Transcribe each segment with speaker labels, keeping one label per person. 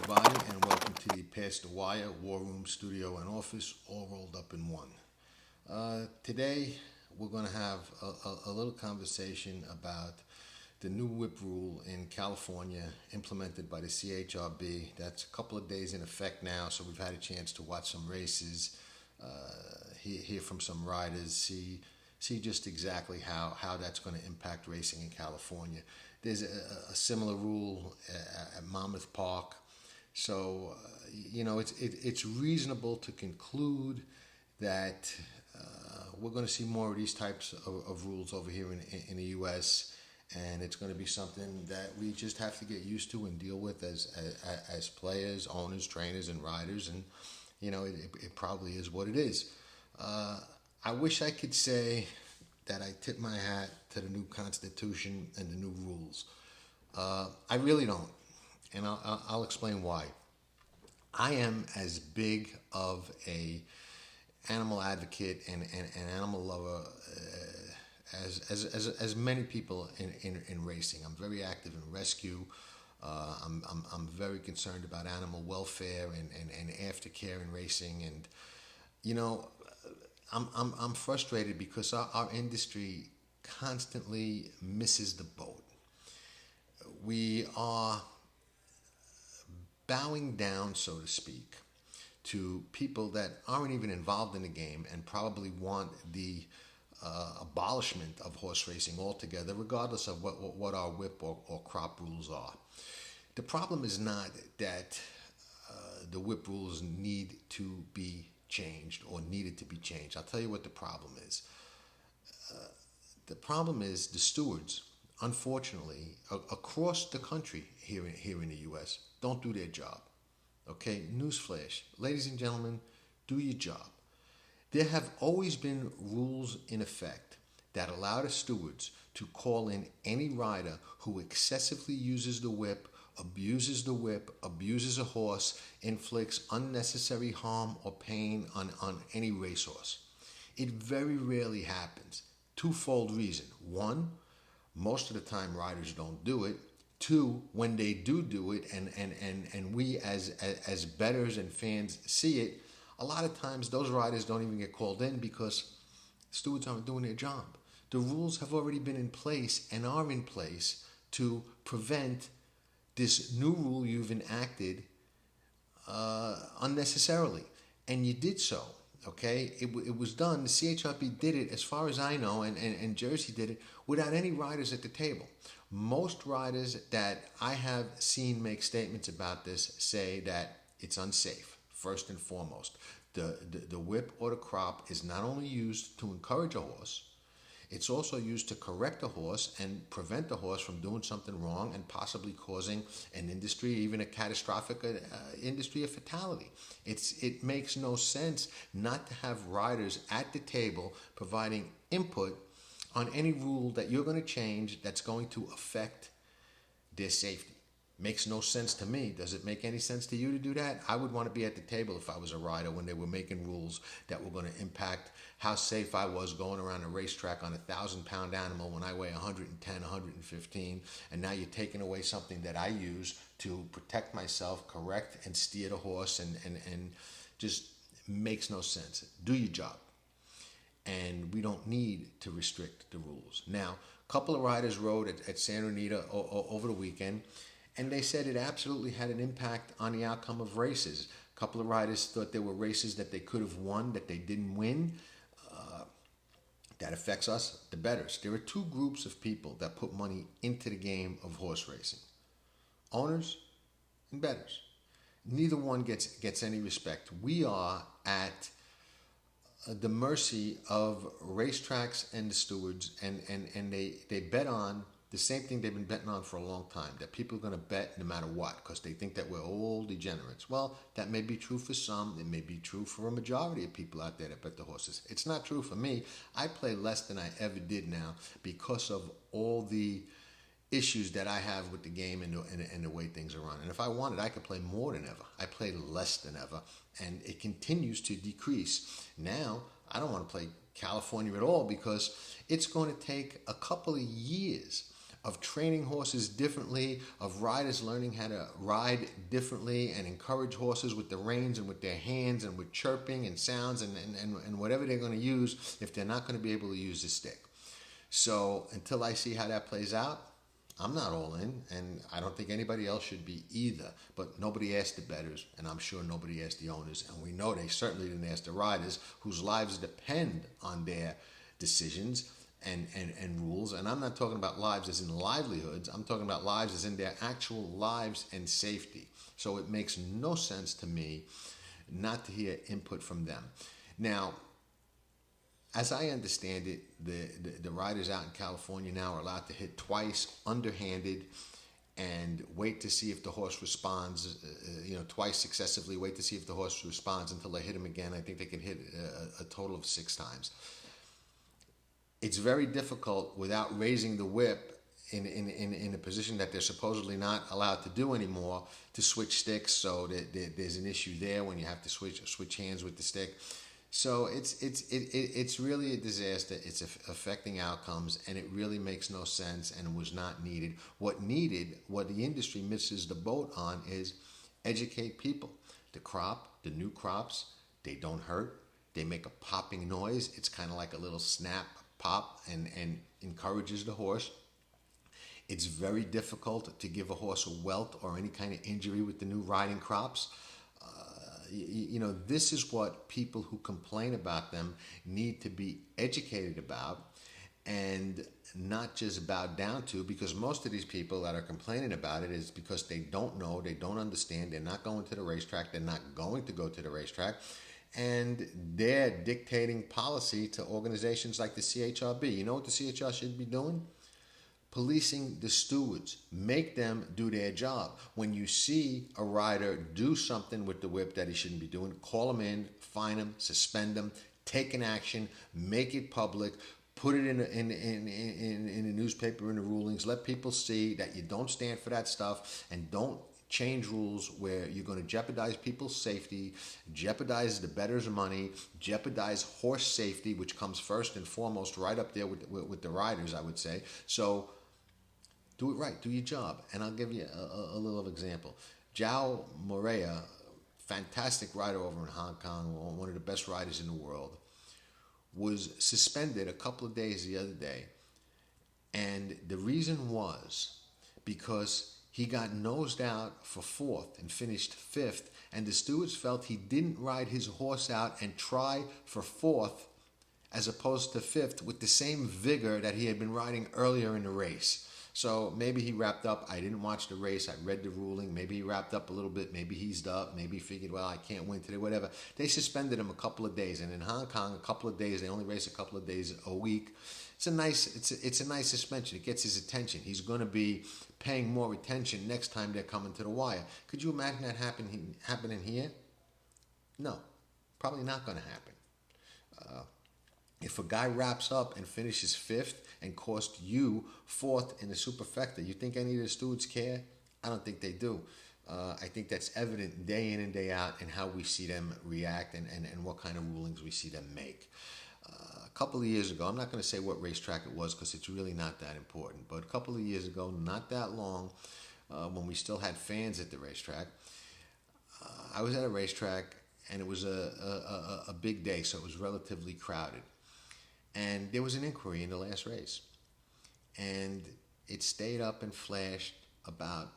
Speaker 1: everybody, and welcome to the Past the Wire War Room Studio and Office, all rolled up in one. Today, we're going to have a little conversation about the new whip rule in California implemented by the CHRB. That's a couple of days in effect now, so we've had a chance to watch some races, hear from some riders, see just exactly how that's going to impact racing in California. There's a similar rule at Monmouth Park. So, it's reasonable to conclude that we're going to see more of these types of rules over here in the U.S., and it's going to be something that we just have to get used to and deal with as players, owners, trainers, and riders, and, it probably is what it is. I wish I could say that I tip my hat to the new Constitution and the new rules. I really don't. And I'll explain why. I am as big of a animal advocate and animal lover as many people in racing. I'm very active in rescue. I'm very concerned about animal welfare and aftercare in racing. And I'm frustrated because our industry constantly misses the boat. We are bowing down, so to speak, to people that aren't even involved in the game and probably want the abolishment of horse racing altogether, regardless of what our whip or crop rules are. The problem is not that the whip rules need to be changed or needed to be changed. I'll tell you what the problem is. The problem is the stewards, unfortunately, across the country here in the U.S., don't do their job. Okay, newsflash. Ladies and gentlemen, do your job. There have always been rules in effect that allow the stewards to call in any rider who excessively uses the whip, abuses a horse, inflicts unnecessary harm or pain on any racehorse. It very rarely happens. Twofold reason. One, most of the time riders don't do it. Two, when they do it and we as bettors and fans see it, a lot of times those riders don't even get called in because stewards aren't doing their job. The rules have already been in place and are in place to prevent this new rule you've enacted unnecessarily. And you did so, okay? It was done. The CHRB did it, as far as I know, and Jersey did it, without any riders at the table. Most riders that I have seen make statements about this say that it's unsafe, first and foremost. The whip or the crop is not only used to encourage a horse, it's also used to correct a horse and prevent the horse from doing something wrong and possibly causing an industry, even a catastrophic industry, a fatality. It makes no sense not to have riders at the table providing input on any rule that you're going to change that's going to affect their safety. Makes no sense to me. Does it make any sense to you to do that? I would want to be at the table if I was a rider when they were making rules that were going to impact how safe I was going around a racetrack on a 1,000-pound animal when I weigh 110, 115, and now you're taking away something that I use to protect myself, correct, and steer the horse, and just makes no sense. Do your job. And we don't need to restrict the rules. Now, a couple of riders rode at Santa Anita over the weekend, and they said it absolutely had an impact on the outcome of races. A couple of riders thought there were races that they could have won that they didn't win. That affects us, the bettors. There are two groups of people that put money into the game of horse racing: owners and bettors. Neither one gets any respect. We are at the mercy of racetracks and the stewards, and they bet on the same thing they've been betting on for a long time, that people are going to bet no matter what because they think that we're all degenerates. Well, that may be true for some. It may be true for a majority of people out there that bet the horses. It's not true for me. I play less than I ever did now because of all the issues that I have with the game and the way things are run. And if I wanted, I could play more than ever. I play less than ever, and it continues to decrease. Now, I don't want to play California at all because it's going to take a couple of years of training horses differently, of riders learning how to ride differently and encourage horses with the reins and with their hands and with chirping and sounds and whatever they're going to use if they're not going to be able to use the stick. So until I see how that plays out, I'm not all in, and I don't think anybody else should be either. But nobody asked the bettors, and I'm sure nobody asked the owners, and we know they certainly didn't ask the riders whose lives depend on their decisions and rules. And I'm not talking about lives as in livelihoods. I'm talking about lives as in their actual lives and safety. So it makes no sense to me not to hear input from them. Now, as I understand it, the riders out in California now are allowed to hit twice underhanded and wait to see if the horse responds, twice successively, wait to see if the horse responds until they hit him again. I think they can hit a total of 6 times. It's very difficult without raising the whip in a position that they're supposedly not allowed to do anymore to switch sticks. So there's an issue there when you have to switch hands with the stick. So it's really a disaster. It's affecting outcomes, and it really makes no sense and was not needed. What the industry misses the boat on is educate people. The new crops, they don't hurt. They make a popping noise. It's kind of like a little snap pop and encourages the horse. It's very difficult to give a horse a welt or any kind of injury with the new riding crops. This is what people who complain about them need to be educated about and not just bowed down to, because most of these people that are complaining about it is because they don't know, they don't understand, they're not going to the racetrack, they're not going to go to the racetrack, and they're dictating policy to organizations like the CHRB. You know what the CHR should be doing? Policing the stewards. Make them do their job. When you see a rider do something with the whip that he shouldn't be doing, call him in, fine him, suspend him, take an action, make it public, put it in a newspaper, in the rulings, let people see that you don't stand for that stuff, and don't change rules where you're going to jeopardize people's safety, jeopardize the bettor's money, jeopardize horse safety, which comes first and foremost right up there with the riders, I would say. So do it right, do your job. And I'll give you a little example. Joao Moreira, fantastic rider over in Hong Kong, one of the best riders in the world, was suspended a couple of days the other day. And the reason was because he got nosed out for 4th and finished 5th, and the stewards felt he didn't ride his horse out and try for 4th as opposed to 5th with the same vigor that he had been riding earlier in the race. So maybe he wrapped up. I didn't watch the race. I read the ruling. Maybe he wrapped up a little bit. Maybe he eased up. Maybe he figured, well, I can't win today, whatever. They suspended him a couple of days. And in Hong Kong, a couple of days, they only race a couple of days a week. It's a nice suspension. It gets his attention. He's going to be paying more attention next time they're coming to the wire. Could you imagine that happening here? No, probably not going to happen. If a guy wraps up and finishes 5th and costs you 4th in the superfecta, you think any of the stewards care? I don't think they do. I think that's evident day in and day out in how we see them react and what kind of rulings we see them make. A couple of years ago, I'm not going to say what racetrack it was because it's really not that important, but a couple of years ago, not that long, when we still had fans at the racetrack, I was at a racetrack, and it was a big day, so it was relatively crowded. And there was an inquiry in the last race, and it stayed up and flashed about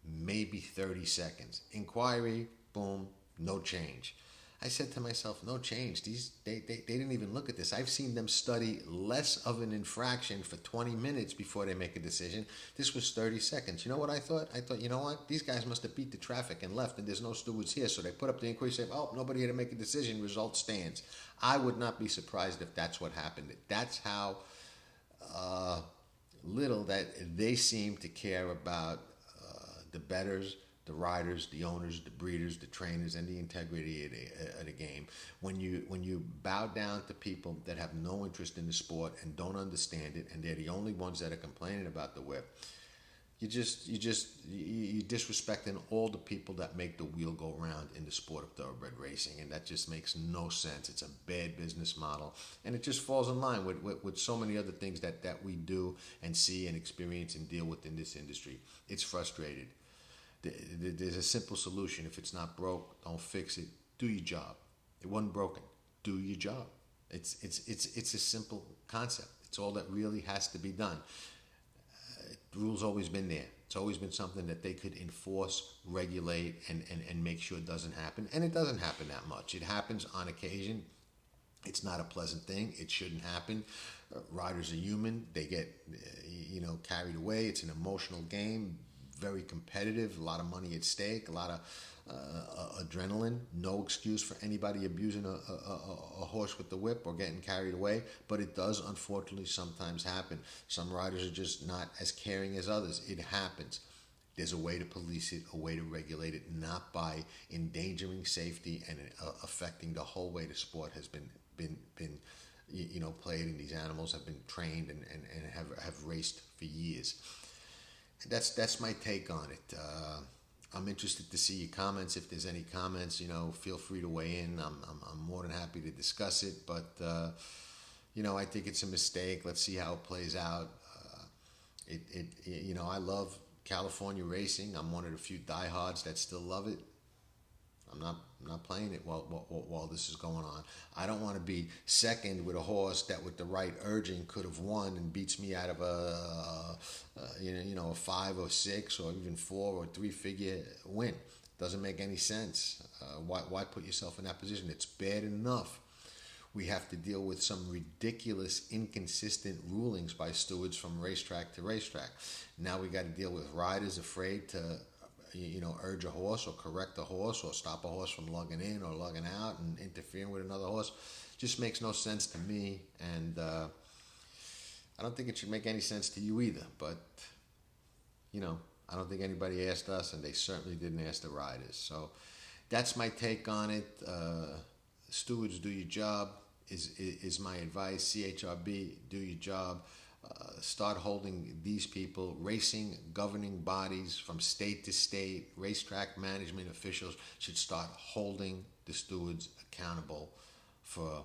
Speaker 1: maybe 30 seconds. Inquiry, boom, no change. I said to myself, no change. They didn't even look at this. I've seen them study less of an infraction for 20 minutes before they make a decision. This was 30 seconds. You know what I thought? I thought, you know what? These guys must have beat the traffic and left, and there's no stewards here. So they put up the inquiry, say, oh, nobody here to make a decision. Result stands. I would not be surprised if that's what happened. That's how little that they seem to care about the bettors, the riders, the owners, the breeders, the trainers, and the integrity of the game. When you bow down to people that have no interest in the sport and don't understand it, and they're the only ones that are complaining about the whip, you're disrespecting all the people that make the wheel go round in the sport of thoroughbred racing, and that just makes no sense. It's a bad business model, and it just falls in line with so many other things that we do and see and experience and deal with in this industry. It's frustrated. There's a simple solution. If it's not broke, don't fix it. Do your job. It wasn't broken. Do your job. It's a simple concept. It's all that really has to be done. The rule's always been there. It's always been something that they could enforce, regulate, and make sure it doesn't happen. And it doesn't happen that much. It happens on occasion. It's not a pleasant thing. It shouldn't happen. Riders are human. They get, carried away. It's an emotional game, very competitive, a lot of money at stake, a lot of adrenaline. No excuse for anybody abusing a horse with the whip or getting carried away, but it does unfortunately sometimes happen. Some riders are just not as caring as others. It happens. There's a way to police it, a way to regulate it, not by endangering safety and affecting the whole way the sport has been played, and these animals have been trained and have raced for years. That's my take on it. I'm interested to see your comments. If there's any comments, feel free to weigh in. I'm more than happy to discuss it. But I think it's a mistake. Let's see how it plays out. I love California racing. I'm one of the few diehards that still love it. I'm not playing it while this is going on. I don't want to be second with a horse that, with the right urging, could have won and beats me out of a 5 or 6 or even 4 or 3 figure win. Doesn't make any sense. Why put yourself in that position? It's bad enough we have to deal with some ridiculous, inconsistent rulings by stewards from racetrack to racetrack. Now we got to deal with riders afraid to urge a horse or correct a horse or stop a horse from lugging in or lugging out and interfering with another horse. Just makes no sense to me, and I don't think it should make any sense to you either. But I don't think anybody asked us, and they certainly didn't ask the riders. So that's my take on it. Stewards, do your job is my advice. CHRB, do your job. Start holding these people, racing governing bodies from state to state, racetrack management officials should start holding the stewards accountable for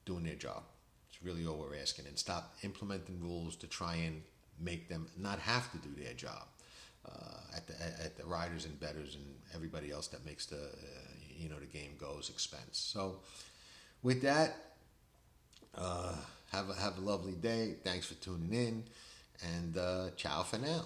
Speaker 1: doing their job. It's really all we're asking. And stop implementing rules to try and make them not have to do their job at the riders and bettors and everybody else that makes the game goes expense. So with that, have a lovely day. Thanks for tuning in, and ciao for now.